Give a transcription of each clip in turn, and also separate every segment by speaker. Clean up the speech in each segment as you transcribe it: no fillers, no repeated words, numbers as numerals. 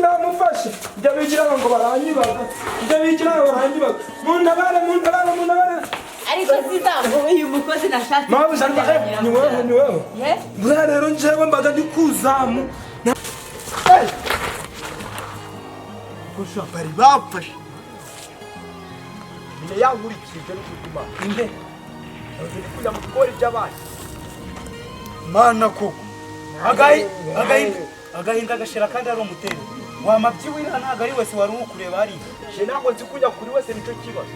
Speaker 1: namufashe njya bigira ngo baranyibaga muntabare
Speaker 2: ariko sizambo uyu mukozi nashatse
Speaker 1: mabuja ni wewe bwa rero njewe mbaga ndi kuzamu
Speaker 3: kusha bari bapfashe mine yankurikije no kuguma inde ndi kujya mu kigori by'abana mana koko agahinda gashira kandi ari umutero wamabyiwira ntago ari wese wari ukureba hari je ntabwo nzi kujya kuri wese nico kibazo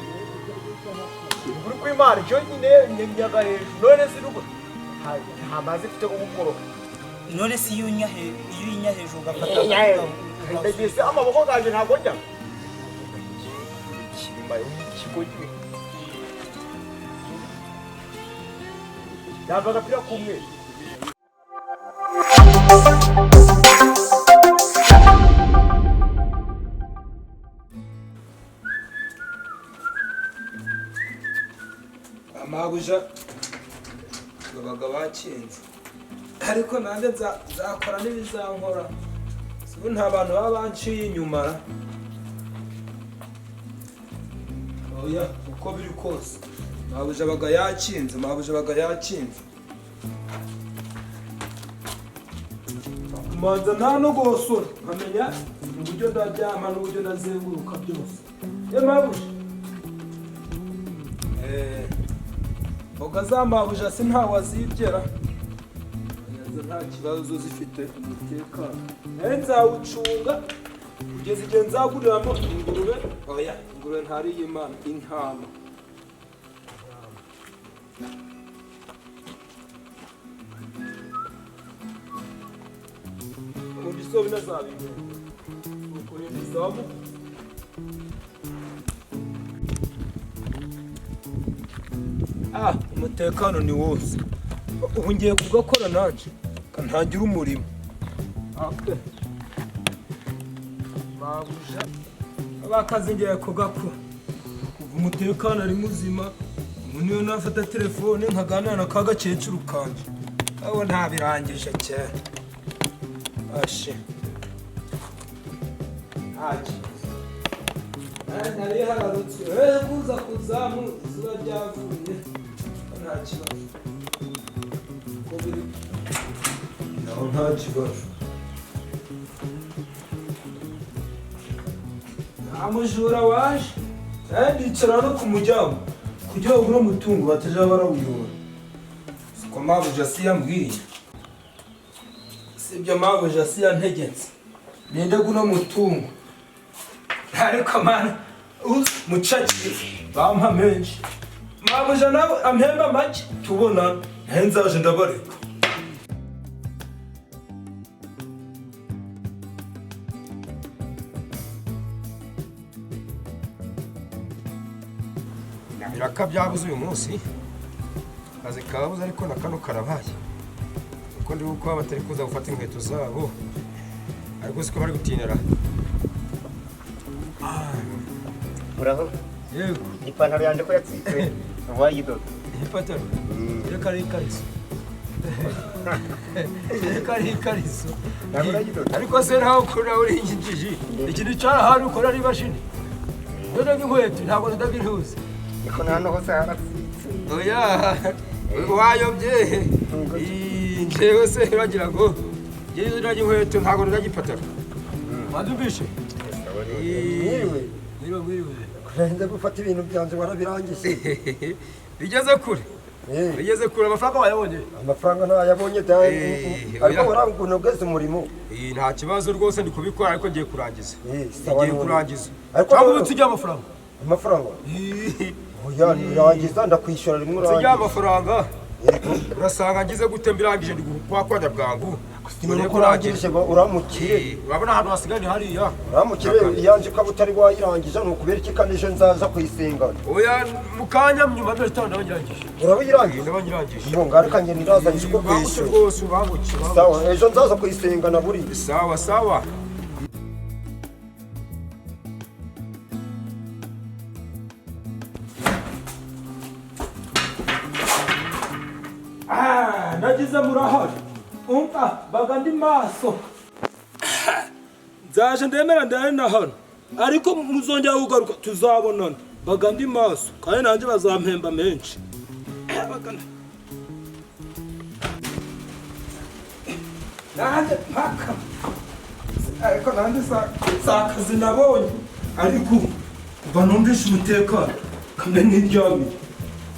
Speaker 3: uri kwimana cyo nyine nyaga hejuru none si rugo hamaze fite gukoro none si yunya hejuru gafata ndagise amaboko gaje ntabwo njya kirima y'ikiko yavaga pira kumwe
Speaker 1: amabuja babaga bakinze ariko nanjye nzakora n'ibizankora ubu nta bantu baba banciye inyuma oya uko biri kose mabuja baga yakinze manza nta no gosora nkamenya uburyo ndaryama n'uburyo ndazenguruka byose mabuja za mabuja si ntawe azibyera nta kibazo zifite umutekano nawe nzawucunga kugeza igihe nzaguriramo ingurube oya ingurube ntariye imana intama ubundi so binazabimenya ukurinda izamu umutekano ni wose ubu ngiye kugakora nanjye ntangira umurimo mabuja abakazi ngiye kugakora kuva umutekano ari muzima umuntu iyo nafata telefone nkaganira na ka gakecuru kanje abo ntabirangije cyane ashe nari hararutse kuza kuzamu izuba ryavuye nta kibazo uko biri naho nta kibazo nta mujura waje ndicara no ku muryango kugira ngo uno mutungo bataja barawuyora siko mabuja si yambwiye sibyo mabuja si yantegetse ninde guno mutungo ariko mana mucakire bampa menshi mabuja nawe ampemba make tubona nzaje ndabareka biraka byabuze uyu munsi kazi kabuze ariko na kano karabaye uko ndi uko batari kuza gufata inkweto zabo ariko siko bari gutinera
Speaker 3: Bravo.
Speaker 1: Yego.
Speaker 3: Ipantaro yanje ko yatsitse. Wayidoda.
Speaker 1: Ipantaro. Reka kariso. Kariso. Ariko se naho ukora uri injiji. Ikintu cyara hari ukora ari bashini. Dore nk'inkweto ntabwo ndagira hose.
Speaker 3: Niko nano hose haratsitse.
Speaker 1: Oya. Wayobye. Njewe se uragira ngo ngiye ndagira inkweto ntabwo ndagira ipantaro. Wadubishe. Mwiriwe.
Speaker 3: Kurenze gufata ibintu byanje warabirangije.
Speaker 1: Bigeze kure amafaranga wayabonye.
Speaker 3: Amafaranga ntayabonye ariko waranguna ugeze umurimo.
Speaker 1: Nta kibazo rwose ndi kubikora ariko ngiye kurangiza.
Speaker 3: Ngiye
Speaker 1: kurangiza.
Speaker 3: Ariko
Speaker 1: tujya amafaranga.
Speaker 3: Amafaranga? Oya nirangiza ndakwishura rimwe urangiza.
Speaker 1: Tujya amafaranga. Urasanga ngize gutembirangije ndi kwakwanya bwangu.
Speaker 3: None kurangije uramukire.
Speaker 1: Urabona hano hasiganye hariya.
Speaker 3: Uramukire yanje ko butari wayirangije no kubera iki kanije nzaza kuyisengana.
Speaker 1: Oya mukanya nyuma y'itanda ndabanyirangije.
Speaker 3: Urabirangije?
Speaker 1: Ndabanyirangije.
Speaker 3: Ngo ngarakanye niraza nshiko kwishyura.
Speaker 1: Rwose ubangukira.
Speaker 3: Sawa ejo nzaza kuyisengana buri.
Speaker 1: Sawa. Nagize murahari. Umva bagandi maso nzaje ndemera ndari na hano ariko muzongera kugaruka tuzabonana baga ndi maso kandi nanjye bazampemba menshi nanjye mpaka ariko nanjye sakazi nabonye ariko kuva numvishe umutekano kamwe n'iryamye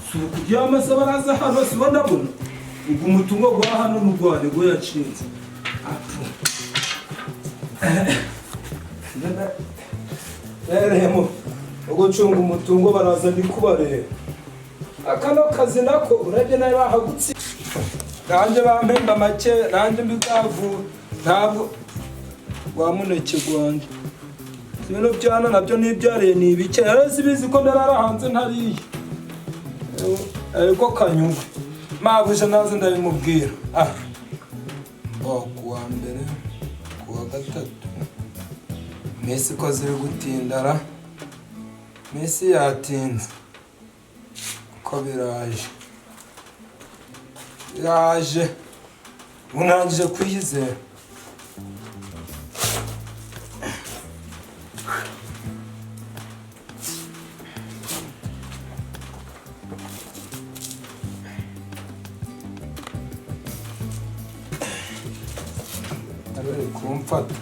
Speaker 1: si ukuryama se baraza hano sibo ndabona ubwo umutungo gwa hano n'urwane gwo yacinze rero ugucunga umutungo baraza ndi kubareba akano kazi nako urabye nayo bahagutse nanjye bampemba make nanjye mbigavura ntabwo rwamuneke rwanjye bino byana nabyo nibyariye ni ibike rero sibizi ko ndarara hanze ntariye ariko kanyuwe mabuje naze ndabimubwira kuwa mbere kuwa gatatu Messi ko ziri gutindara Messi yatinze ko biraje unangije kwiyizera kumfata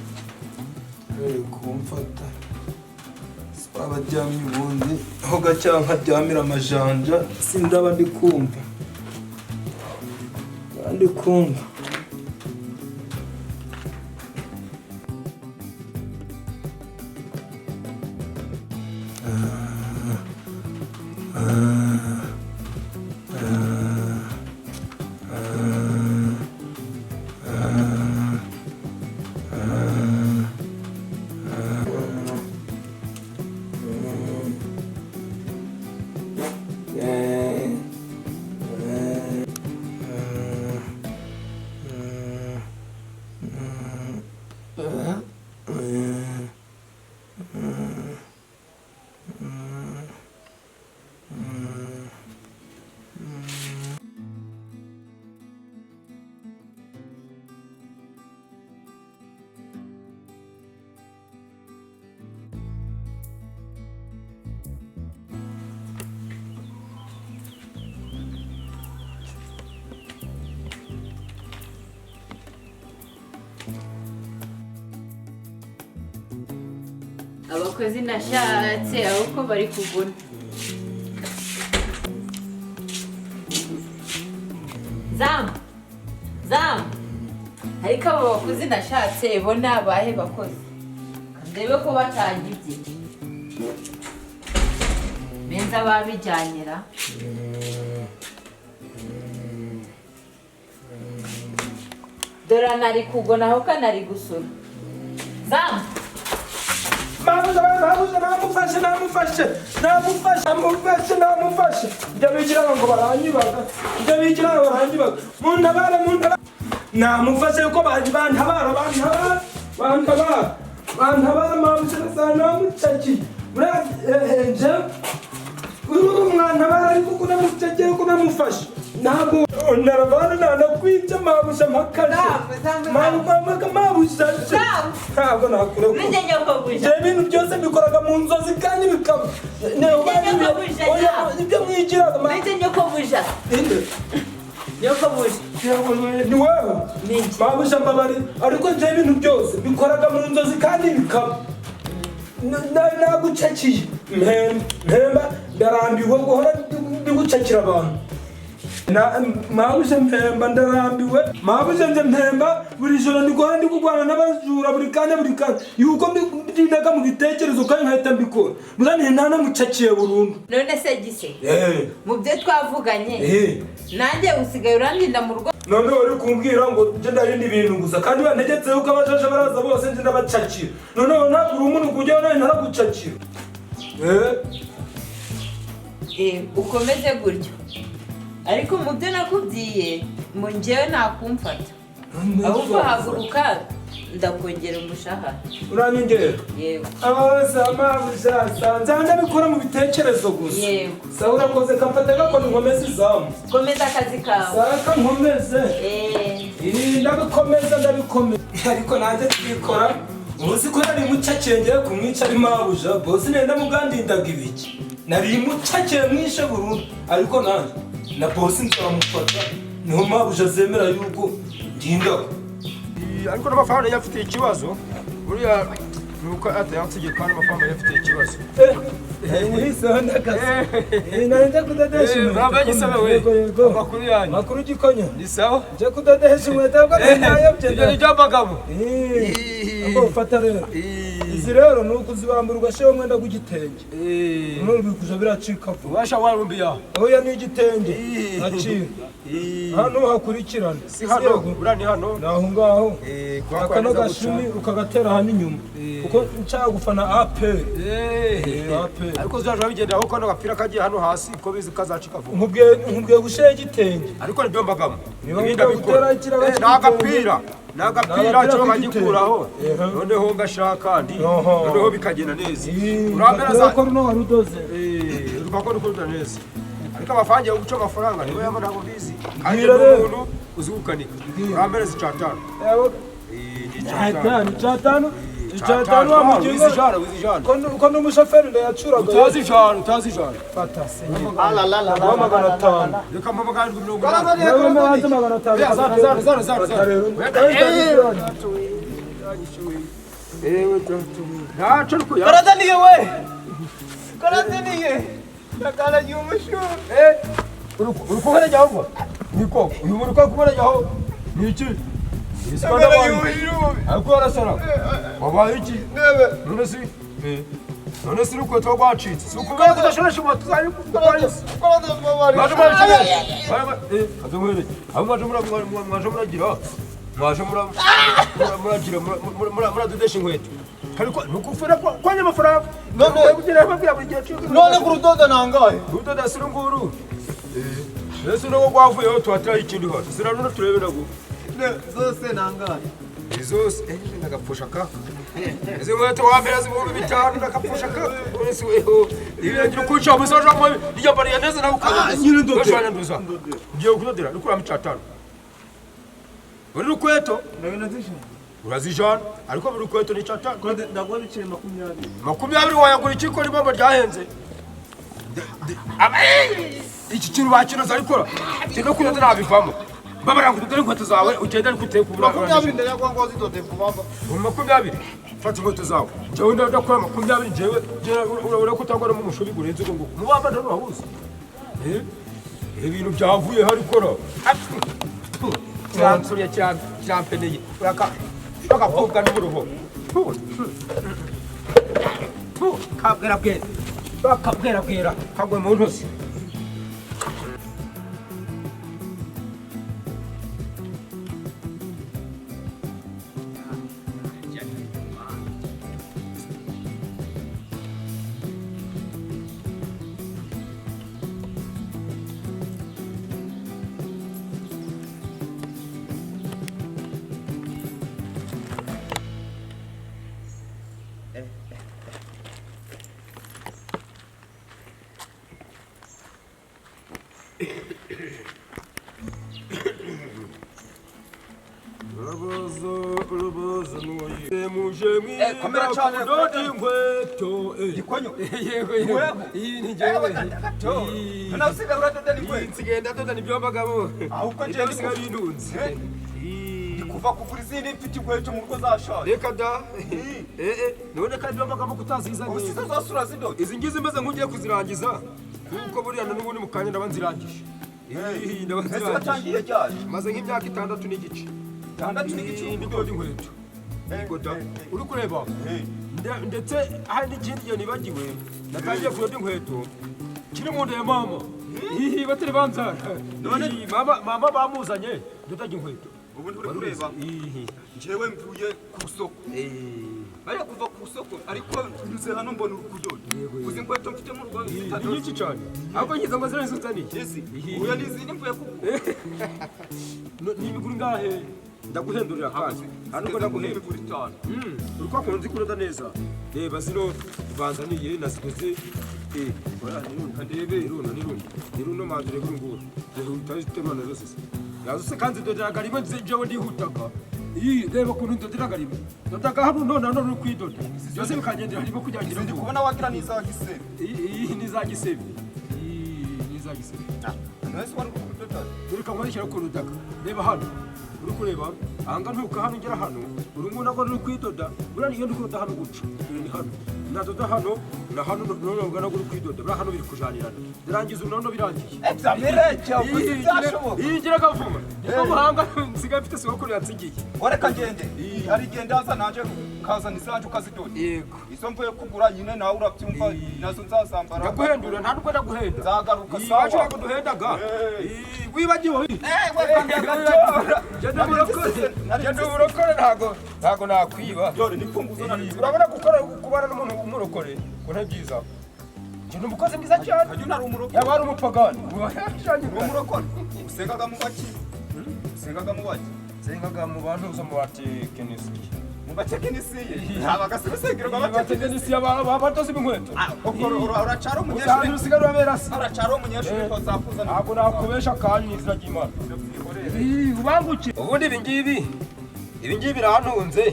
Speaker 1: abaryamye ubundi aho gacyaha nkaryamira amajanja sindaba ndi kumva
Speaker 2: abakozi nashatse ahubwo bari kuguna zamu ariko abo bakozi nashatse bo ni abahe bakozi ndebe ko batangibye benza babijyanyira dore nari kugona aho kanari gusura zamu namufashe ibyo bigira ngo baranyibaga muntabara namufashe yuko bantabara mabuze namucakiye nje mwantabara ariko kunamucakiye ko namufashe ntabwo naravana nanakwica mabuze mpakashe mabuze ntabwo nakure ibintu byose mbikoraga mu nzozi kandi bikaba ibyo mwigiraga ni wewe mabuze mbabari ariko nje ibintu byose mbikoraga mu nzozi kandi bikaba nagucakiye mpemba ndarambiwe guhora ndigucakira abantu mabuze mpemba ndarambiwe mabuze nje mpemba buri joro ndiguhora ndigurwana n'abajura buri kanya yuko mbindaga mu bitekerezo kandi nkahita mbikora muzaniye ntanamucakiye burundu none se gise mu byo twavuganye nanjye usigaye urandinda mu rugo
Speaker 1: none wari kumbwira ngo nje ndarinda ibintu gusa kandi bantegetse yuko abajaje baraza bose nje ndabacakira none ntabwo umuntu kujyaho nawe ntaragucakira
Speaker 2: ukomeze gutyo ariko mu byo nakubwiye mu njyewe nakumfata ahubwo haguruka ndakongera umushahara
Speaker 1: uranyongera
Speaker 2: yego
Speaker 1: nzajya bikora mu bitekerezo gusa
Speaker 2: yego
Speaker 1: sawa urakoze kamfata gakora inkomezi izamu
Speaker 2: komeza akazi kawe
Speaker 1: saka nkomeze ndabikomeza ariko nanjye tubikora uzi ko
Speaker 2: mucakengeye kumwica ari mabuja bose nenda mugandindaga ibiki nari mucakeye mwishe burundu ariko nanjye na bose nzamufata niho mabuja azemera yuko ndindaga
Speaker 1: ariko n'amafaranga yafitiye ikibazo buriya nuko atayansigiye kandi amafaranga yafitiye ikibazo
Speaker 2: Nisonda kazi. Naenda kudadesha inkweto.
Speaker 1: Urabagisaba we. Amakuru yanyu.
Speaker 2: Makuru gikonya.
Speaker 1: Ni sawa?
Speaker 2: Je kudadesha inkweto bwo nayobye.
Speaker 1: Ibyo byabagamo.
Speaker 2: Ngo ufata rero. Izi rero nuko uzibamburwa shewe mwenda gugitenge. None bikuja biracika vuba.
Speaker 1: Washa warumbiya.
Speaker 2: Oya ni igitenge. Acira. Hano hakurikirana.
Speaker 1: Si hano, urani hano.
Speaker 2: Naho ngaho. Akano gashumi ukagatera hano inyuma. Kuko nshaka gufana APR. APR.
Speaker 1: Ariko zaje bigenda aho kono gapira kagiye hano hasi ko bizi kazacika vuba.
Speaker 2: Nkubwiye gusheye igitenge.
Speaker 1: Ariko nibyo mbagamo.
Speaker 2: Ibinda bikora
Speaker 1: nagapira. Nagapira cyo bagikuraho. Noneho ngashaka ndi. Noneho bikagenda neza.
Speaker 2: Urambera za ko runo warudoze.
Speaker 1: Urupako rukoruda neza. Ariko abafangiye guca amafaranga niwe yaba ntabwo bizi. Kandi umuntu uzukanika. Urambera zicatana.
Speaker 2: Icatanu amugingo ko n'umushoferi ndayacuraga
Speaker 1: utazijana
Speaker 2: fata se
Speaker 3: ala la la
Speaker 2: la magana 5
Speaker 1: reka mama kandi
Speaker 2: magana 5
Speaker 3: karadaniye we karadaniye nakala yumushu
Speaker 1: urukubona jyaho niko uyu muntu ko kubona jyaho niki
Speaker 3: nakala yumushu
Speaker 1: akora sara wabaye iki none si uko twagwacitse si uko kudashoresha moto zari kukwanyisa baje muradudesha inkweto ariko nukufura kwanya amafaranga none kugira babwira buri gihe
Speaker 3: none kurudoda nangaye
Speaker 1: urudoda si runguru ese nuko gwavuyeho twataye ikindi hano sirano turebera go
Speaker 3: zose nangaye
Speaker 1: zose nagapfusha kaka izi nkweto wambere z'ibihumbi 5 nagapfusha kaka ese weho ibyo kuca musoje mu iyo bari neza nawe ukaza nyine ndoshanya nduza ngiye kudodera nukura mu 5 uri rukweto urazijana ariko buri rukweto ni 5
Speaker 3: ndagwa bicire
Speaker 1: 20 wayagura ikiko ribomba ryahenze iki kintu bakinoza ariko kino kunoza nabivamo babara kudodera inkweto zawe ugenda ariko uteye kubura
Speaker 3: 20 ndayagwa ngo zidode vubamba
Speaker 1: 20 fata inkweto zawe jewe ndakora 20 jewe urabona ko utangwa mu mushuri gurenze ngo mubamba ndo wahuze ibintu byavuye hari kora transuriya cyampeneye uraka bakapfuka n'uruho kabwera bwera kagwe mu ntozi
Speaker 3: komera cyane
Speaker 1: dodi inkweto
Speaker 3: gikonyo
Speaker 1: yego iyi ni jewe
Speaker 3: nasiga uradoda ni kwe
Speaker 1: nsigenda doda ni byobagabo
Speaker 3: ahubwo je
Speaker 1: bisiga bindunze
Speaker 3: kuva kugura izindi mfite inkweto mu rugo zashaje
Speaker 1: reka da none kandi byobagabo kutazizanye
Speaker 3: usize zasura zidoda
Speaker 1: izi ngizi meze nk'ugiye kuzirangiza kuko buriya n'ubundi mu kanya ndabanzirangije
Speaker 3: ndabanzirangije cyane
Speaker 1: maze nk'imyaka 6 n'igice
Speaker 3: 6 n'igice
Speaker 1: ndikora inkweto uri kureba ndetse hari n'ikindi gihe nibagiwe natangiye kuroda inkweto kiri mu nda ya mama batari banzara mama bamuzanye ndodaga inkweto
Speaker 3: ubu uri kureba njyewe mvuye ku soko bariya kuva ku soko ariko nyuze hano mbona uri kudoda uzi inkweto mfite mu rugo
Speaker 1: ni nyinshi cyane ahubwo ngize ngo zirane zunzaniye
Speaker 3: uya n'izindi mvuye kugura
Speaker 1: ni imiguru ngahe ndaguhendurira kandi hano ngo ndaguhendurira uri kwa kunzi kuroda neza reba zino banzaniye nasikoze kandebe iruno mandure nguru utazi temana zose yazose kandi doderaga rimwe jewe ndihutaga
Speaker 2: iyi reba ukuntu ndoderaga rimwe ndodaga hano none uri kwidoda byose bikangendera harimo kugira
Speaker 3: ndi kubona wagira n'iza gisebe.
Speaker 2: iyi ni za gisebe iyi ni za gisebe
Speaker 3: Nese wari kudoda.
Speaker 2: dore kamwerekera ukuntu udaga reba hano uri kureba ahanga ntuka hano ngera hano uri umuntu agora uri kwidoda buriya niyo ndi kudoda hano guca ni hano nadoda hano na hano none ugana uri kwidoda buriya hano biri kujanirana birangiza none birangiye
Speaker 3: Examereke
Speaker 2: iyi ngira kavuga niko muhanga nsigaye mfite sokuru yatsingiye
Speaker 3: Wareka ngende. Hari genda aza naje kazana isanje ukazidoda.
Speaker 2: yego
Speaker 3: Izo mvuye kugura nyine nawe urabyumva nazo nzasambara.
Speaker 2: ndaguhendura nta nubwo ndaguhenda
Speaker 3: Nzagaruka
Speaker 2: iyi
Speaker 3: sawa.
Speaker 2: wacu ntabwo duhendaga wibagiwe genda burokore ntabwo nakwiba
Speaker 3: Dore ni punguzo na
Speaker 2: urabona kubana n'umuntu umurokore ko nta byiza njye ni umukozi mwiza cyane
Speaker 3: Hajya unari umurokore.
Speaker 2: yaba ari umupagani
Speaker 3: Umurokore. Usengaga mu baki. Usengaga mu baki.
Speaker 2: sengaga mu bantu zo mu batekinisi
Speaker 3: Mu batekinisiye. Abaga sibisengero
Speaker 2: abatekinisi abatozi b'inkweto
Speaker 3: uracara
Speaker 2: usanzwe
Speaker 3: umunyeshuri.
Speaker 2: usigara urabera se
Speaker 3: Uracara umunyeshuri ko zakuza.
Speaker 2: ntabwo nakubesha kandi n'izina ry'Imana ubanguke ubundi ibi ngibi birahantunze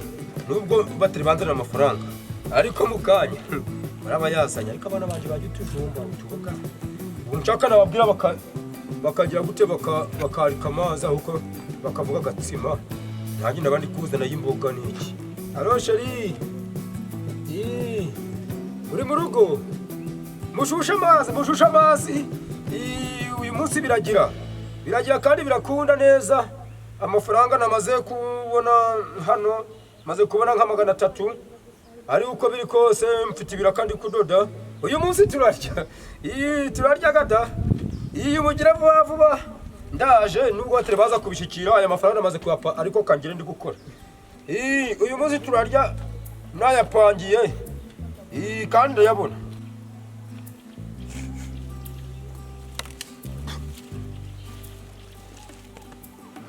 Speaker 2: nubwo batari banzanira amafaranga ariko mu kanya baraba yazanye ariko abana banje bajya utujumba utuboga ubu nshaka nababwira bakagira gute bakarika amazi ahubwo bakavuga agatsima nanjye ndabandi kuzana y'imboga n'iki alo sheri uri mu rugo mushushe amazi uyu munsi biragira kandi birakunda neza amafaranga namaze kubona hano maze kubona nka 300 ari uko biri kose mfite ibira kandi kudoda uyu munsi turarya gada mugira vuba ndaje nubwo batari baza kubishikira aya mafaranga namaze kuyapa ariko kangire ndi gukora uyu munsi turarya nayapangiye kandi ndayabona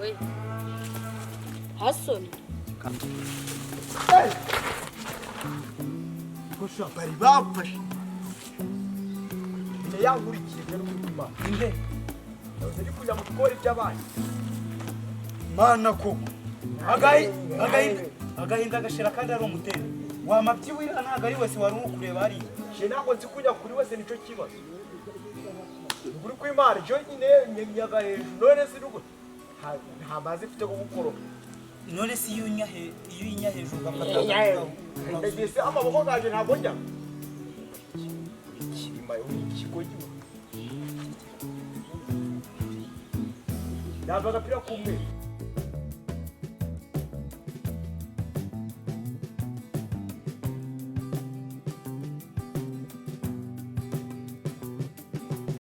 Speaker 4: Oi. Hasoni.
Speaker 3: Kusha bari bafashe. Ine yankurikiye rero kuma. Inde. Ziri kujya mu bigori by'abandi. Mana koko. Agahinda gashira kandi ari umutera. Wamabyiwira ntago ari wese wari ukureba ari. Je nako nzi kujya kuri wese nico kibazo. Uri kwimara cyo nyine nyaga hejuru none sirugo. Nta bazi mfite ko gukora.
Speaker 4: None si yunya hejuru gafata.
Speaker 3: Ndagese amaboko gaje ntabwo njya. Kirima yo ikigo giwe. Nava gapira kumwe.